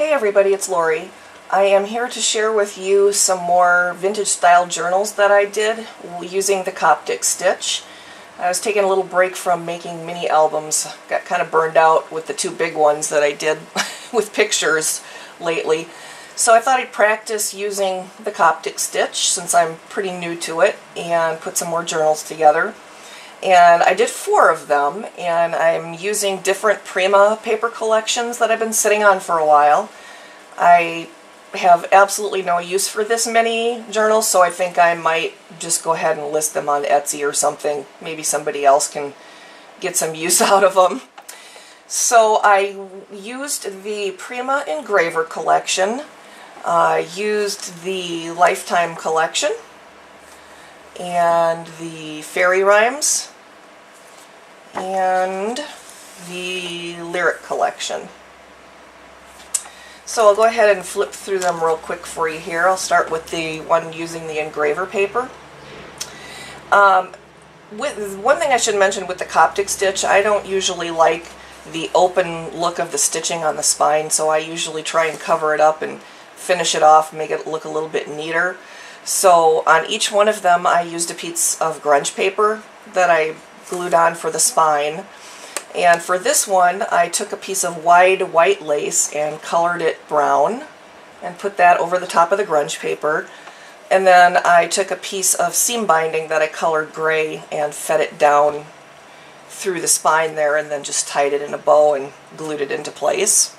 Hey everybody, it's Lori. I am here to share with you some more vintage style journals that I did using the Coptic stitch. I was taking a little break from making mini albums. Got kind of burned out with the two big ones that I did with pictures lately. So I thought I'd practice using the Coptic stitch since I'm pretty new to it and put some more journals together. And I did 4 of them, and I'm using different Prima paper collections that I've been sitting on for a while. I have absolutely no use for this many journals, so I think I might just go ahead and list them on Etsy or something. Maybe somebody else can get some use out of them. So I used the Prima Engraver collection, used the Lifetime collection, and the Fairy Rhymes, and the Lyric collection. So I'll go ahead and flip through them real quick for you here. I'll start with the one using the engraver paper. One thing I should mention with the Coptic stitch, I don't usually like the open look of the stitching on the spine, so I usually try and cover it up and finish it off, make it look a little bit neater. So on each one of them I used a piece of grunge paper that I glued on for the spine. And for this one I took a piece of wide white lace and colored it brown and put that over the top of the grunge paper. And then I took a piece of seam binding that I colored gray and fed it down through the spine there, and then just tied it in a bow and glued it into place.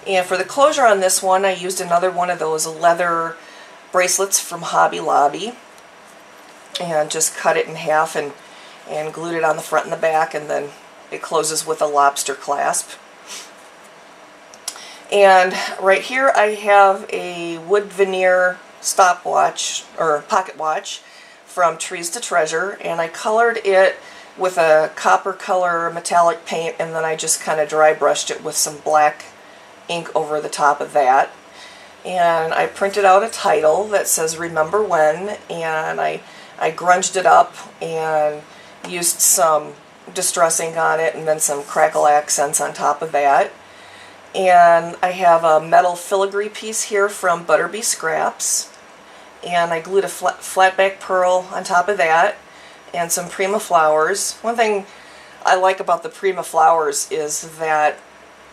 And for the closure on this one I used another one of those leather bracelets from Hobby Lobby and just cut it in half and glued it on the front and the back, and then it closes with a lobster clasp. And right here I have a wood veneer stopwatch or pocket watch from Trees to Treasure, and I colored it with a copper color metallic paint, and then I just kind of dry brushed it with some black ink over the top of that. And I printed out a title that says Remember When, and I grunged it up and used some distress ink on it and then some crackle accents on top of that. And I have a metal filigree piece here from ButterBeeScraps, and I glued a flat back pearl on top of that and some Prima flowers. One thing I like about the Prima flowers is that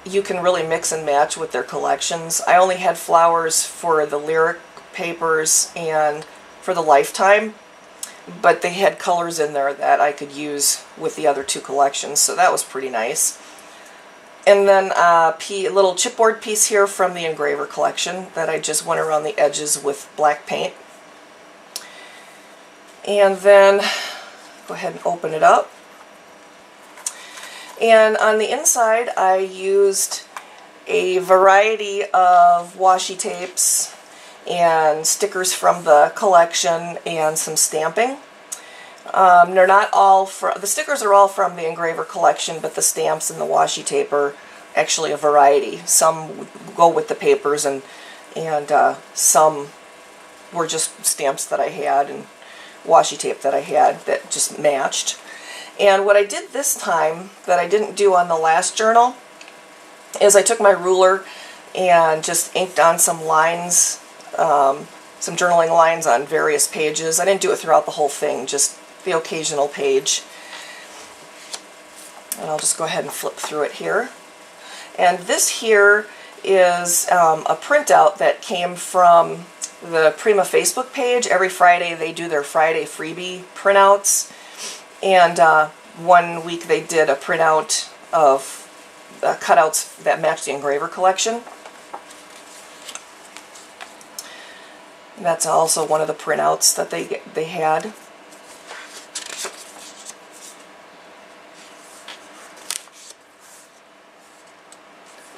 you can really mix and match with their collections. I only had flowers for the Lyric papers and for the Lifetime, but they had colors in there that I could use with the other 2 collections, so that was pretty nice. And then a little chipboard piece here from the Engraver collection that I just went around the edges with black paint. And then go ahead and open it up. And on the inside I used a variety of washi tapes and stickers from the collection and some stamping. They're not all the stickers are all from the Engraver collection, but the stamps and the washi tape are actually a variety. Some go with the papers, and some were just stamps that I had and washi tape that I had that just matched. And what I did this time that I didn't do on the last journal is I took my ruler and just inked on some lines, some journaling lines on various pages. I didn't do it throughout the whole thing, just the occasional page. And I'll just go ahead and flip through it here. And this here is a printout that came from the Prima Facebook page. Every Friday they do their Friday freebie printouts, and one week they did a printout of cutouts that matched the Engraver collection. And that's also one of the printouts that they had.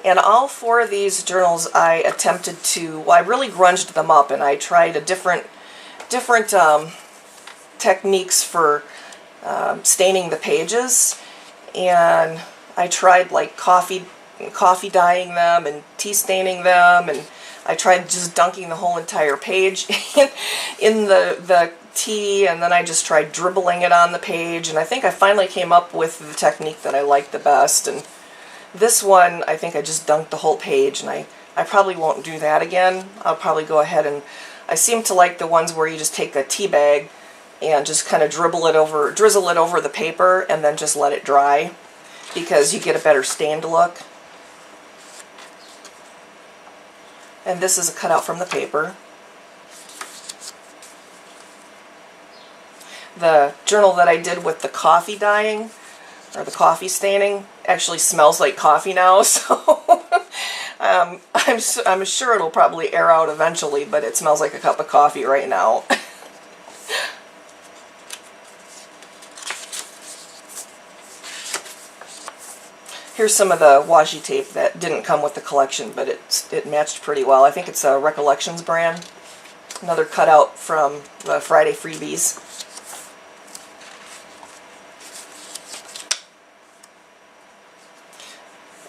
And all 4 of these journals I attempted to, well, I really grunged them up, and I tried a different techniques for staining the pages. And I tried like coffee dyeing them and tea staining them, and I tried just dunking the whole entire page in the tea, and then I just tried dribbling it on the page, and I think I finally came up with the technique that I liked the best. And This one, I think I just dunked the whole page, and I probably won't do that again. I'll probably go ahead and, I seem to like the ones where you just take a tea bag and just kind of drizzle it over the paper and then just let it dry, because you get a better stained look. And this is a cutout from the paper. The journal that I did with the coffee dyeing, or the coffee staining, actually smells like coffee now, so I'm sure it'll probably air out eventually, but it smells like a cup of coffee right now. Here's some of the washi tape that didn't come with the collection, but it matched pretty well. I think it's a Recollections brand. Another cutout from the Friday freebies.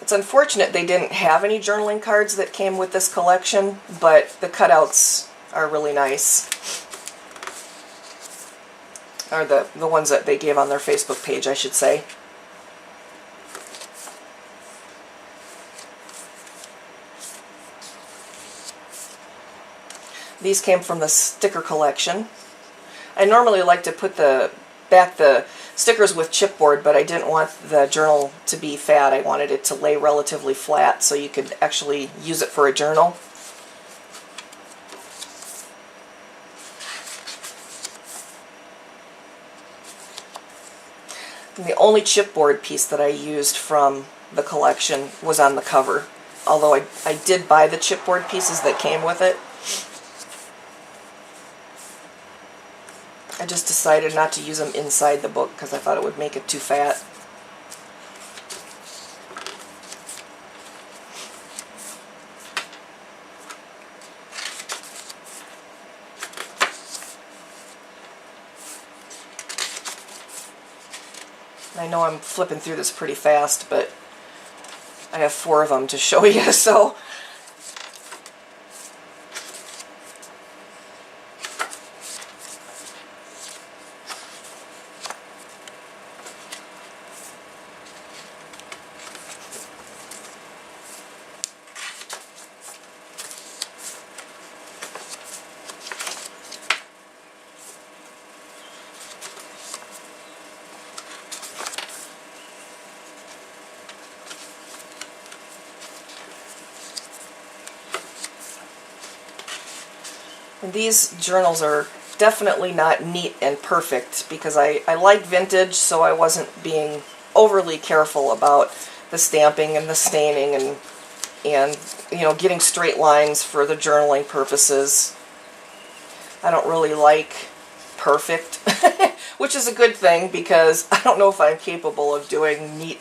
It's unfortunate they didn't have any journaling cards that came with this collection, but the cutouts are really nice. Or the ones that they gave on their Facebook page, I should say. These came from the sticker collection. I normally like to put back the stickers with chipboard, but I didn't want the journal to be fat. I wanted it to lay relatively flat so you could actually use it for a journal. And the only chipboard piece that I used from the collection was on the cover, although I did buy the chipboard pieces that came with it. I just decided not to use them inside the book because I thought it would make it too fat. I know I'm flipping through this pretty fast, but I have 4 of them to show you, so... And these journals are definitely not neat and perfect because I like vintage, so I wasn't being overly careful about the stamping and the staining and you know, getting straight lines for the journaling purposes. I don't really like perfect, which is a good thing because I don't know if I'm capable of doing neat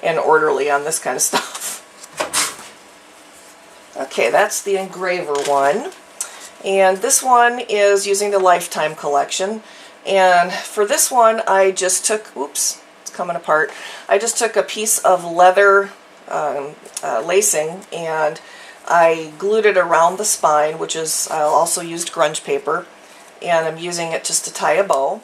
and orderly on this kind of stuff. Okay, that's the engraver one. And this one is using the Lifetime collection. And for this one, I just took, oops, it's coming apart. I just took a piece of leather lacing and I glued it around the spine, which is, I also used grunge paper. And I'm using it just to tie a bow.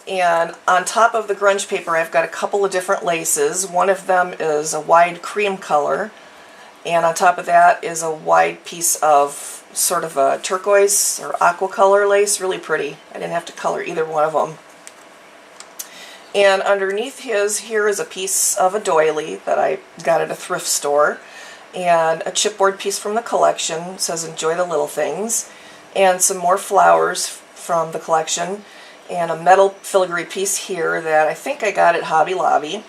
And on top of the grunge paper, I've got a couple of different laces. One of them is a wide cream color. And on top of that is a wide piece of sort of a turquoise or aqua color lace, really pretty. I didn't have to color either one of them. And underneath here is a piece of a doily that I got at a thrift store, and a chipboard piece from the collection. It says "Enjoy the Little Things," and some more flowers from the collection, and a metal filigree piece here that I think I got at Hobby Lobby.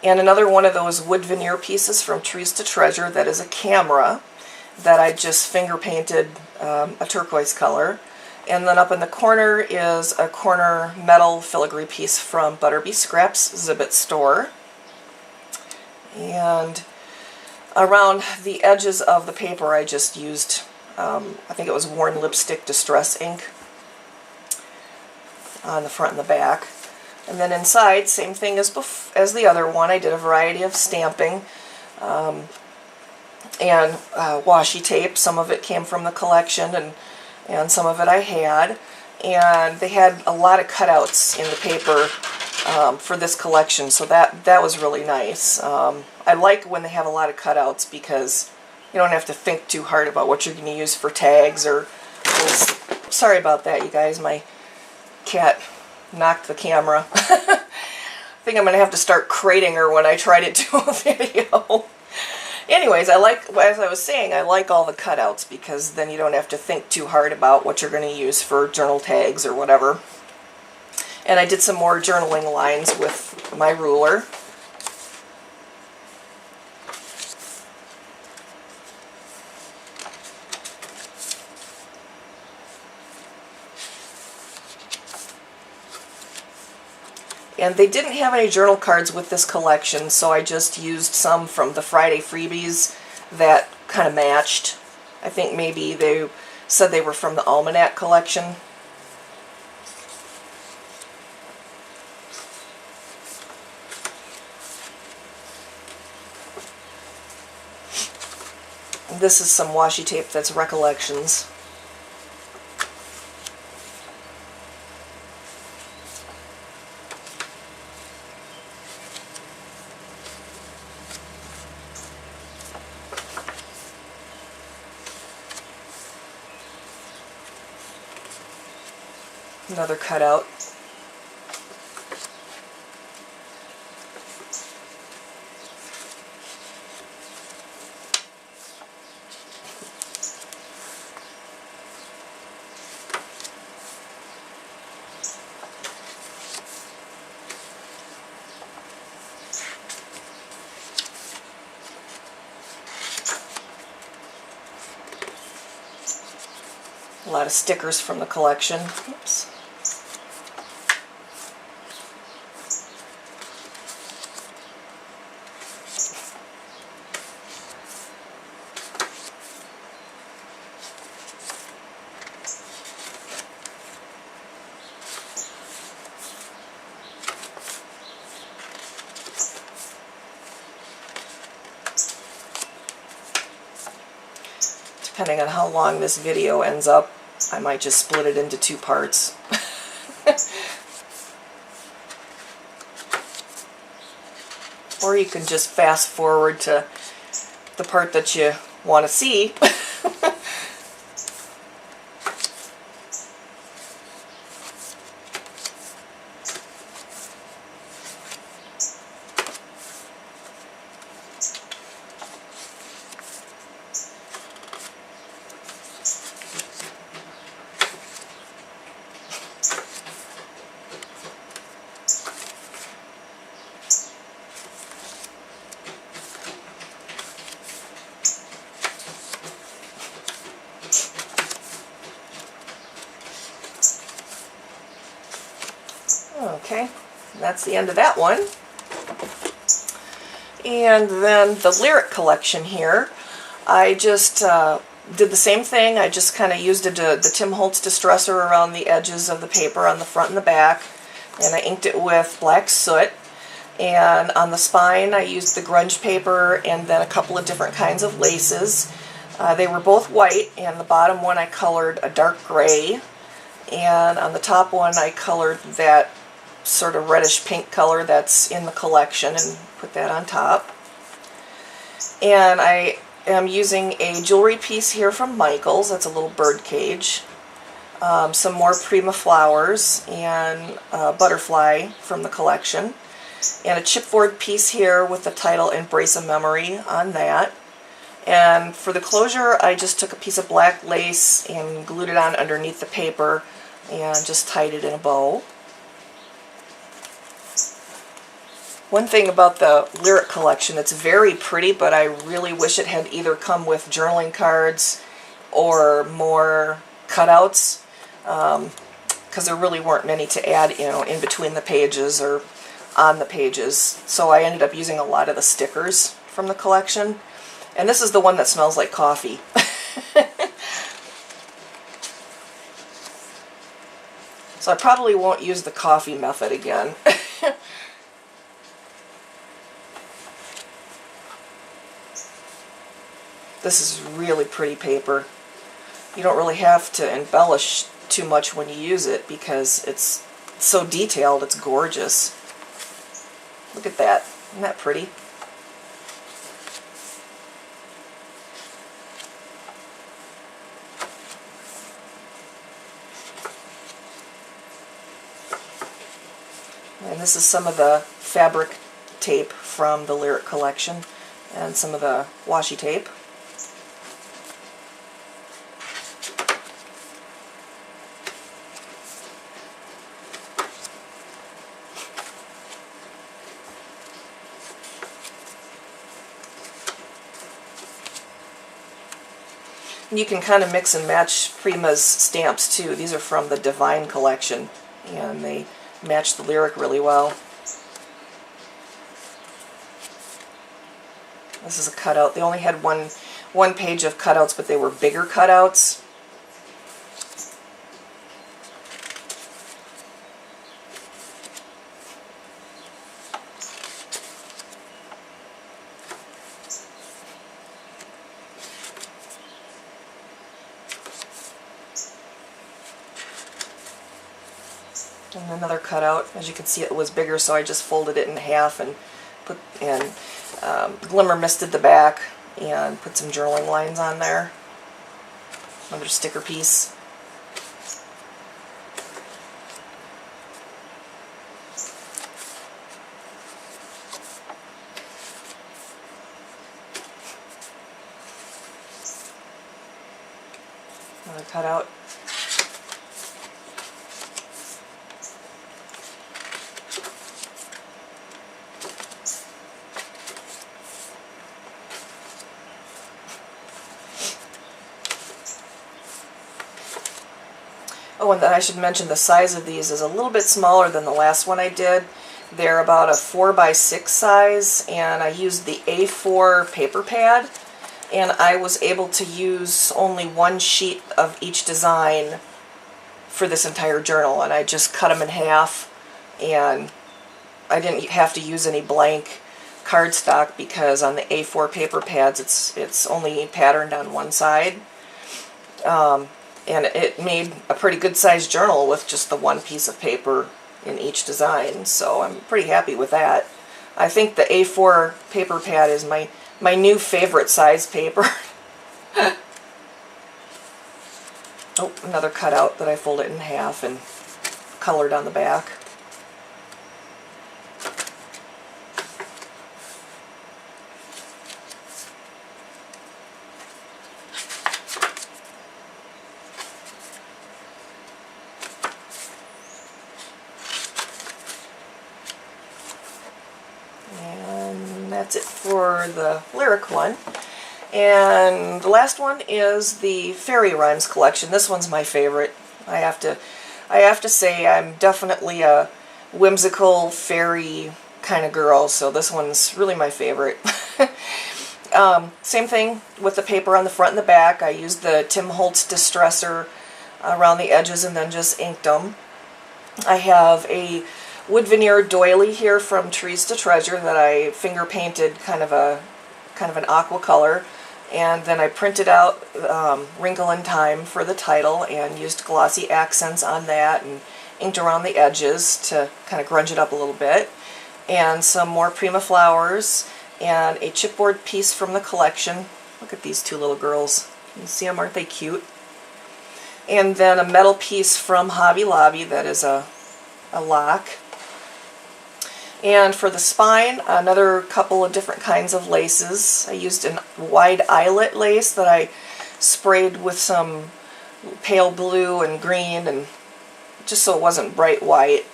And another one of those wood veneer pieces from Trees to Treasure that is a camera that I just finger painted a turquoise color. And then up in the corner is a corner metal filigree piece from ButterBeeScraps Zibbet store. And around the edges of the paper I just used, I think it was Worn Lipstick Distress ink on the front and the back. And then inside, same thing as the other one, I did a variety of stamping. And washi tape. Some of it came from the collection and some of it I had. And they had a lot of cutouts in the paper for this collection, so that was really nice. I like when they have a lot of cutouts because you don't have to think too hard about what you're going to use for tags or... Sorry about that, you guys. My cat knocked the camera. I think I'm going to have to start crating her when I try to do a video. Anyways, as I was saying, I like all the cutouts because then you don't have to think too hard about what you're going to use for journal tags or whatever. And I did some more journaling lines with my ruler. And they didn't have any journal cards with this collection, so I just used some from the Friday freebies that kind of matched. I think maybe they said they were from the Almanac collection. This is some washi tape that's Recollections. Another cutout. A lot of stickers from the collection. Oops. Depending on how long this video ends up, I might just split it into 2 parts. Or you can just fast forward to the part that you want to see. Okay, that's the end of that one. And then the lyric collection here, I just did the same thing. I just kind of used the Tim Holtz Distressor around the edges of the paper on the front and the back, and I inked it with black soot. And on the spine I used the grunge paper and then a couple of different kinds of laces. They were both white, and the bottom one I colored a dark gray, and on the top one I colored that sort of reddish pink color that's in the collection and put that on top. And I am using a jewelry piece here from Michaels. That's a little bird cage. Some more Prima flowers and a butterfly from the collection. And a chipboard piece here with the title Embrace a Memory on that. And for the closure, I just took a piece of black lace and glued it on underneath the paper and just tied it in a bow. One thing about the lyric collection, it's very pretty, but I really wish it had either come with journaling cards or more cutouts, because there really weren't many to add, in between the pages or on the pages. So I ended up using a lot of the stickers from the collection. And this is the one that smells like coffee. So I probably won't use the coffee method again. This is really pretty paper. You don't really have to embellish too much when you use it because it's so detailed, it's gorgeous. Look at that. Isn't that pretty? And this is some of the fabric tape from the Lyric collection and some of the washi tape. You can kind of mix and match Prima's stamps too. These are from the Divine collection, and they match the Lyric really well. This is a cutout. They only had one page of cutouts, but they were bigger cutouts. And another cutout. As you can see, it was bigger, so I just folded it in half and put glimmer misted the back and put some journaling lines on there. Another sticker piece. Another cutout. Oh, and then I should mention the size of these is a little bit smaller than the last one I did. They're about a 4x6 size, and I used the A4 paper pad, and I was able to use only one sheet of each design for this entire journal, and I just cut them in half, and I didn't have to use any blank cardstock because on the A4 paper pads it's only patterned on one side. And it made a pretty good sized journal with just the one piece of paper in each design, so I'm pretty happy with that. I think the A4 paper pad is my new favorite size paper. Oh, another cutout that I folded in half and colored on the back. That's it for the Lyric one. And the last one is the Fairy Rhymes collection. This one's my favorite. I have to say I'm definitely a whimsical fairy kind of girl, so this one's really my favorite. Same thing with the paper on the front and the back. I used the Tim Holtz Distresser around the edges and then just inked them. I have a wood veneer doily here from Trees to Treasure that I finger painted kind of an aqua color, and then I printed out Wrinkle in Time for the title and used glossy accents on that and inked around the edges to kind of grunge it up a little bit, and some more Prima flowers and a chipboard piece from the collection. Look at these two little girls. You see them? Aren't they cute? And then a metal piece from Hobby Lobby that is a lock. And for the spine, another couple of different kinds of laces. I used a wide eyelet lace that I sprayed with some pale blue and green, and just so it wasn't bright white.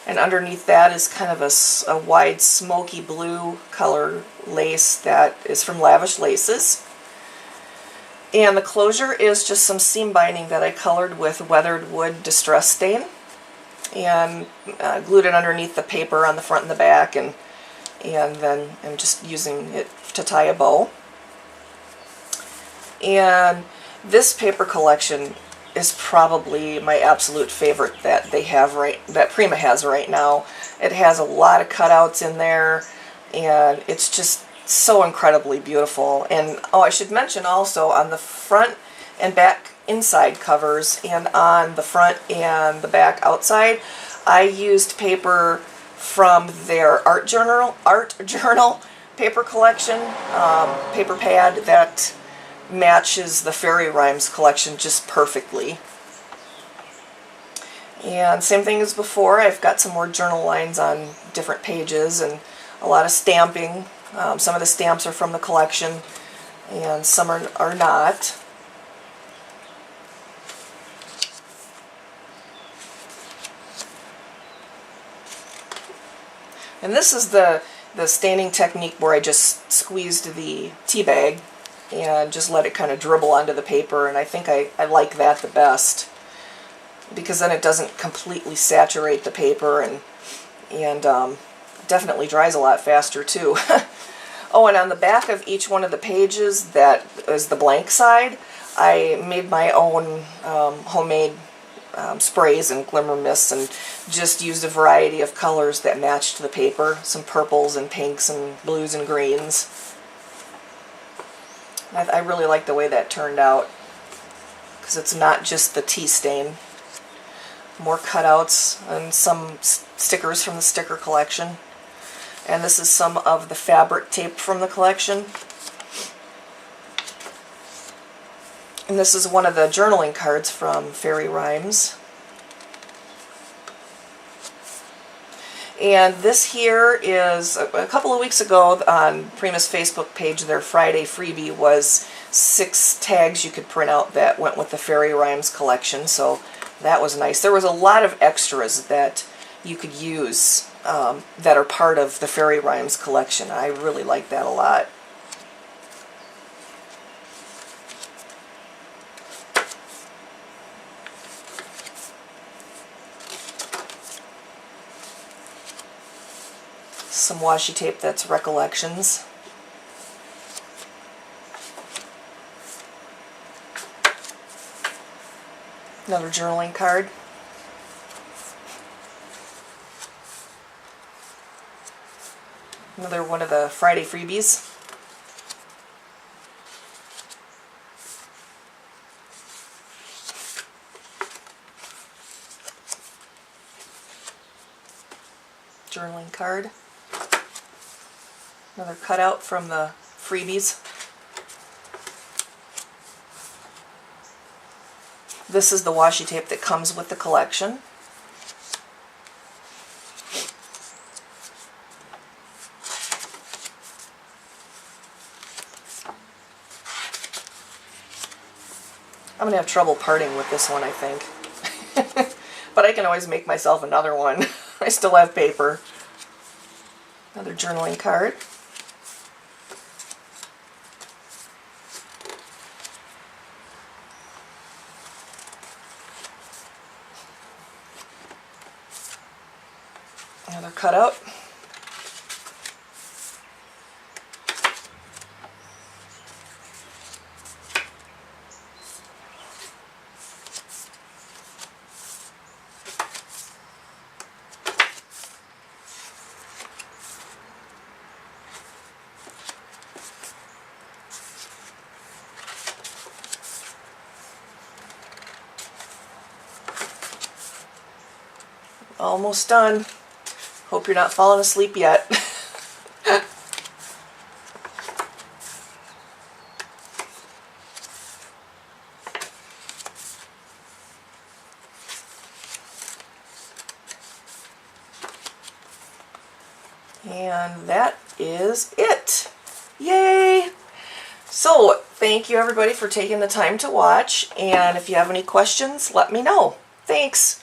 And underneath that is kind of a wide smoky blue color lace that is from Lavish Laces. And the closure is just some seam binding that I colored with weathered wood distress stain, and glued it underneath the paper on the front and the back, and then I'm just using it to tie a bow. And this paper collection is probably my absolute favorite that that Prima has right now. It has a lot of cutouts in there, and it's just so incredibly beautiful. And oh, I should mention also, on the front and back inside covers and on the front and the back outside, I used paper from their art journal paper collection, paper pad that matches the Fairy Rhymes collection just perfectly. And same thing as before, I've got some more journal lines on different pages and a lot of stamping. Some of the stamps are from the collection and some are not. And this is the staining technique where I just squeezed the tea bag and just let it kind of dribble onto the paper, and I think I like that the best, because then it doesn't completely saturate the paper and definitely dries a lot faster too. Oh, and on the back of each one of the pages that is the blank side, I made my own homemade sprays and glimmer mists and just used a variety of colors that matched the paper, some purples and pinks and blues and greens. I really like the way that turned out, because it's not just the tea stain. More cutouts and some stickers from the sticker collection. And this is some of the fabric tape from the collection. And this is one of the journaling cards from Fairy Rhymes. And this here is, a couple of weeks ago on Prima's Facebook page, their Friday freebie was 6 tags you could print out that went with the Fairy Rhymes collection, so that was nice. There was a lot of extras that you could use that are part of the Fairy Rhymes collection. I really like that a lot. Some washi tape that's Recollections. Another journaling card. Another one of the Friday freebies. Journaling card. Another cutout from the freebies. This is the washi tape that comes with the collection. I'm going to have trouble parting with this one, I think. But I can always make myself another one. I still have paper. Another journaling card. Another cutout. Almost done. Hope you're not falling asleep yet. And that is it. Yay! So, thank you everybody for taking the time to watch, and if you have any questions, let me know. Thanks!